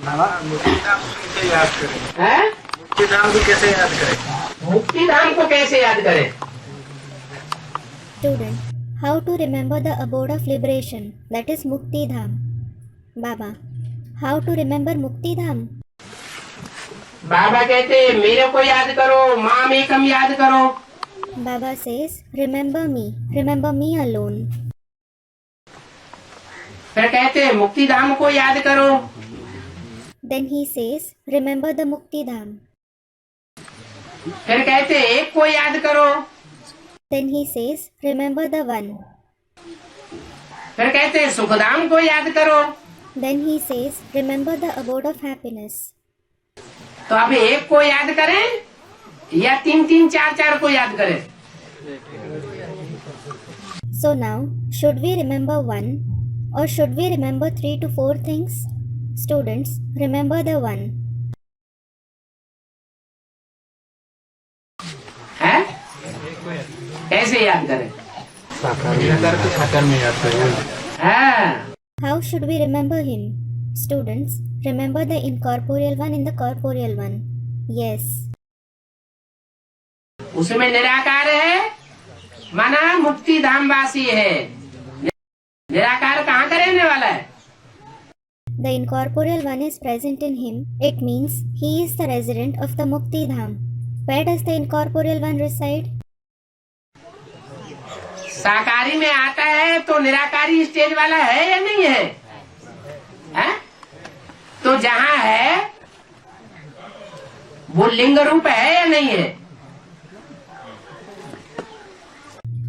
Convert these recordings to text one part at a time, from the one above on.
बाबा मुक्तिधाम को कैसे याद करें? है मुक्तिधाम को कैसे याद करें? मुक्तिधाम को कैसे याद करें? Student, how to remember the abode of liberation, that is Mukti Dham. Baba, how to remember Mukti Dham? बाबा कहते मेरे को याद करो, माम एकम याद करो। Baba says, remember me alone. फिर कहते मुक्तिधाम को याद करो। Then he says, remember the Mukti Dham. फिर कहते एक को याद करो। Then he says, remember the one. फिर कहते सुखधाम को याद करो। Then he says, remember the abode of happiness. तो अब एक को याद करें या तीन तीन चार चार को याद करें? So now, should we remember one or should we remember 3 to 4 things? Students, remember the one. है कैसे याद करें? निराकार को साकार में याद करें। हाँ, How should we remember him? Students, remember the incorporeal one in the corporeal one. Yes. उसमें निराकार है, माना मुक्ति धाम वासी है। निराकार कहाँ का रहने वाला है? The incorporeal one is present in him. It means he is the resident of the Mukti Dham. Where does the incorporeal one reside? साकारी में आता है तो निराकारी स्टेज वाला है या नहीं है? हैं? तो जहाँ है वो लिंग रूप है या नहीं है?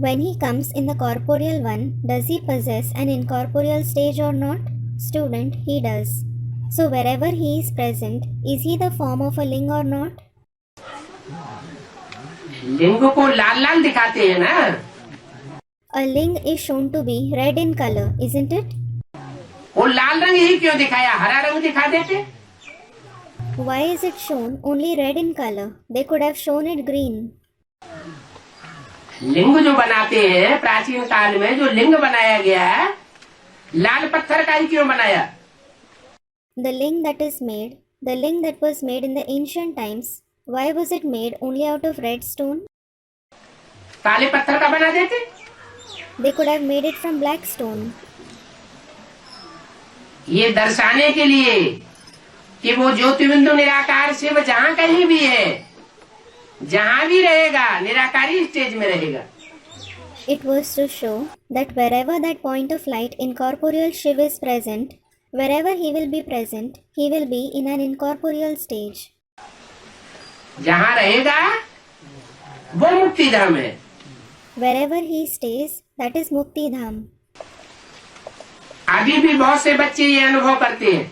When he comes in the corporeal one, does he possess an incorporeal stage or not? Student, he does. So wherever he is present, is he the form of a ling or not? लिंग को लाल लाल दिखाते हैं ना? A ling is shown to be red in color, isn't it? वो लाल रंग ही क्यों दिखाया, हरा रंग दिखा देते? Why is it shown only red in color? They could have shown it green. लिंग जो बनाते हैं प्राचीन काल में, जो लिंग बनाया गया है लाल पत्थर का ही क्यों बनाया? The ling that was made in the ancient times, why was it made only out of red stone? काले पत्थर का बना देते? They could have made it from black stone. ये दर्शाने के लिए कि वो ज्योतिबिंदु निराकार शिव जहाँ कहीं भी है, जहाँ भी रहेगा निराकारी स्टेज में रहेगा। It was to show that wherever that point of light incorporeal Shiv is present, wherever he will be present, he will be in an incorporeal stage. जहाँ रहेगा वो मुक्ति धाम है। Wherever he stays, that is Mukti Dham. अभी भी बहुत से बच्चे ये अनुभव करते हैं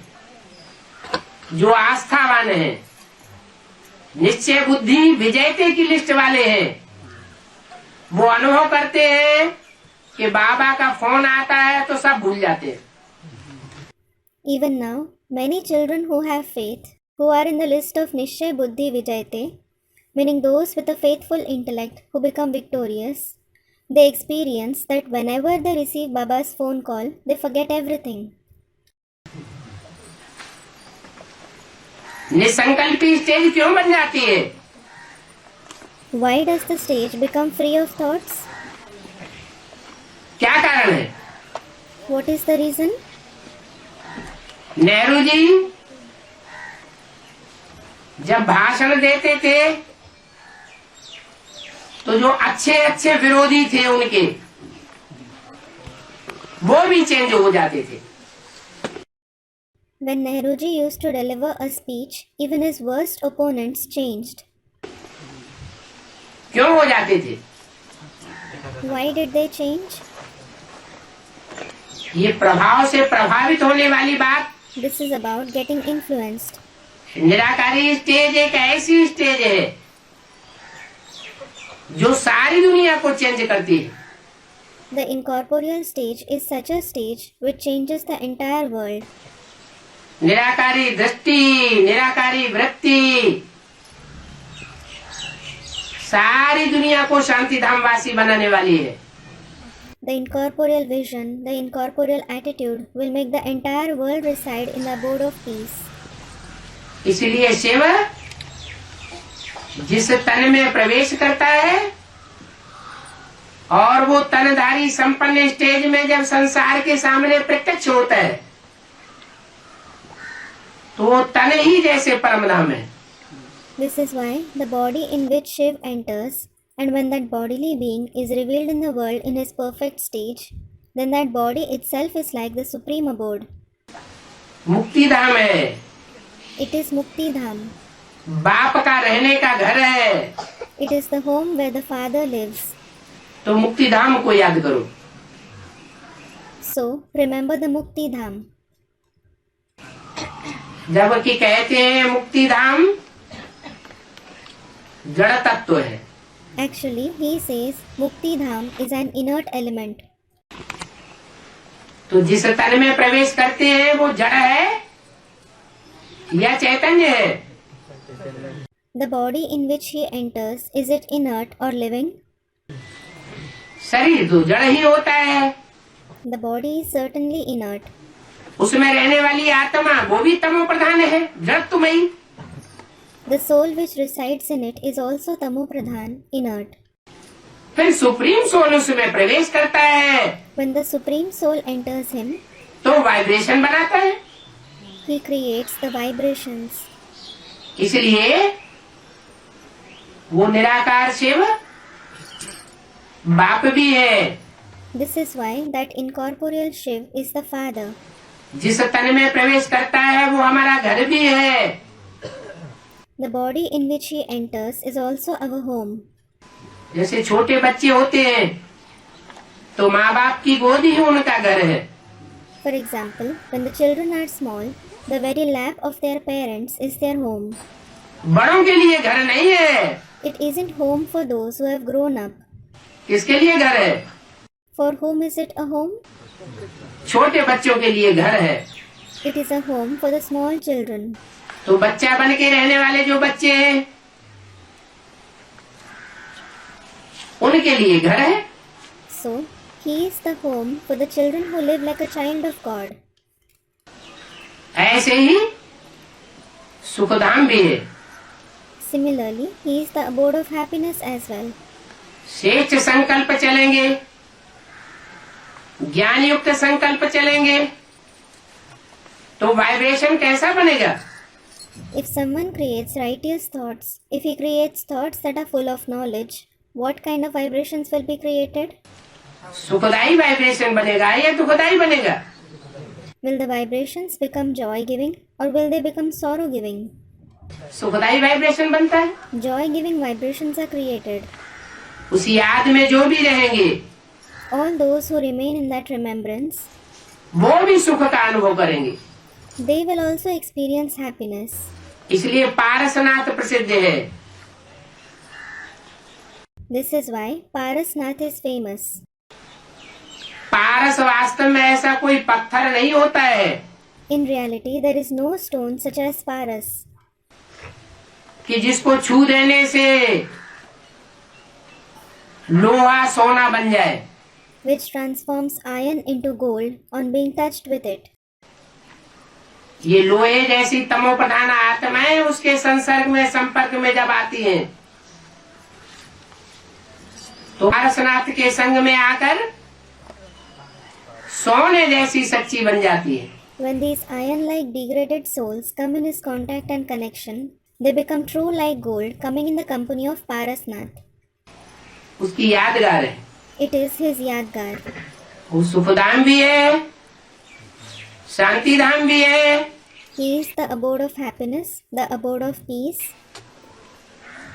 जो आस्थावान हैं, निश्चय बुद्धि विजयते की लिस्ट वाले हैं। वो अनुभव करते हैं कि बाबा का फोन आता है तो सब भूल जाते हैं। Even now, many children who have faith, who are in the list of Nishchay Buddhi Vijayate, meaning those with a faithful intellect who become victorious, they experience that whenever they receive Baba's phone call, they forget everything. निसंकल्पी stage क्यों बन जाती है? Why does the stage become free of thoughts? क्या कारण है? What is the reason? Nehru ji जब भाषण देते थे तो जो अच्छे अच्छे विरोधी थे उनके, वो भी चेंज हो जाते थे। When Nehruji used to deliver a speech, even his worst opponents changed. क्यों हो जाते थे? Why did they change? ये प्रभाव से प्रभावित होने वाली बात। This is about getting influenced. निराकारी स्टेज एक ऐसी स्टेज है जो सारी दुनिया को चेंज करती है। The incorporeal stage is such a stage which changes the entire world. निराकारी दृष्टि, निराकारी वृत्ति सारी दुनिया को शांति धाम वासी बनाने वाली है। The incorporeal vision, the incorporeal attitude will make the entire world reside in the abode of peace. इसलिए शिव जिस तन में प्रवेश करता है और वो तनधारी संपन्न स्टेज में जब संसार के सामने प्रत्यक्ष होता है तो वो तन ही जैसे परम धाम है। This is why the body in which Shiv enters, and when that bodily being is revealed in the world in his perfect stage, then that body itself is like the supreme abode. मुक्ति धाम है, It is Mukti Dham. बाप का रहने का घर है, It is the home where the Father lives. तो मुक्ति धाम को याद करो। So remember the Mukti Dham. जबकि कहते हैं मुक्ति धाम जड़ तत्व है। Actually, he says Mukti Dham is an inert element. तो जिस तन में प्रवेश करते हैं वो जड़ है या चैतन्य है? The body in which he enters, is it inert or living? शरीर तो जड़ ही होता है, The body is certainly inert. उसमें रहने वाली आत्मा वो भी तमो प्रधान है, जड़ तुम्हें। The soul which resides in it is also Tamo Pradhan, inert. फिर सुप्रीम सोल उसमें प्रवेश करता है When the Supreme Soul enters him, तो वाइब्रेशन बनाता है। he creates the vibrations. इसलिए वो निराकार शिव बाप भी है। This is why that incorporeal Shiv is the Father. जिस तन में प्रवेश करता है वो हमारा घर भी है। The body in which he enters is also our home. जैसे छोटे बच्चे होते हैं तो माँ बाप की गोद ही उनका घर है। For example, when the children are small, the very lap of their parents is their home. बड़ों के लिए घर नहीं है। It isn't home for those who have grown up. किसके लिए घर है? For whom is it a home? छोटे बच्चों के लिए घर है। It is a home for the small children. तो बच्चा बन के रहने वाले जो बच्चे हैं उनके लिए घर है। So, he is the home for the children who live like a child of God. ऐसे ही सुखधाम भी है। Similarly, he is the abode of happiness as well. श्रेष्ठ संकल्प चलेंगे, ज्ञान युक्त संकल्प चलेंगे तो वाइब्रेशन कैसा बनेगा? If someone creates righteous thoughts, if he creates thoughts that are full of knowledge, what kind of vibrations will be created? सुखदायी वाइब्रेशन बनेगा या दुखदायी बनेगा? Will the vibrations become joy-giving or will they become sorrow-giving? सुखदायी vibration बनता है। Joy-giving vibrations are created. उस याद में जो भी रहेंगे All those who remain in that remembrance, वो भी सुख का अनुभव करेंगे। they will also experience happiness. इसलिए पारसनाथ प्रसिद्ध है। This is why Parasnath is famous. पारस वास्तव में ऐसा कोई पत्थर नहीं होता है In reality, there is no stone such as Paras, कि जिसको छू देने से लोहा सोना बन जाए। which transforms iron into gold on being touched with it. ये लोहे जैसी तमो प्रधान आत्माएं उसके संसर्ग में संपर्क में जब आती हैं तो पारसनाथ के संग में आकर सोने जैसी सच्ची बन जाती है। When these iron-like degraded souls come in his contact and connection, they become true like gold coming in the company of Parasnath. उसकी यादगार है। It is his Yadgar. वो सुखधाम भी है, शांति धाम भी है He is the abode of happiness, the abode of peace,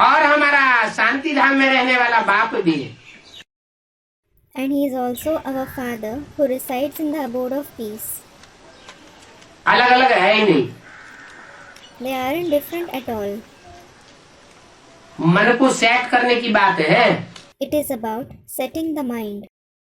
और हमारा शांति धाम में रहने वाला बाप भी है। and he is also our Father who resides in the abode of peace. अलग अलग है ही नहीं। They aren't different at all. मन को सेट करने की बात है। It is about setting the mind.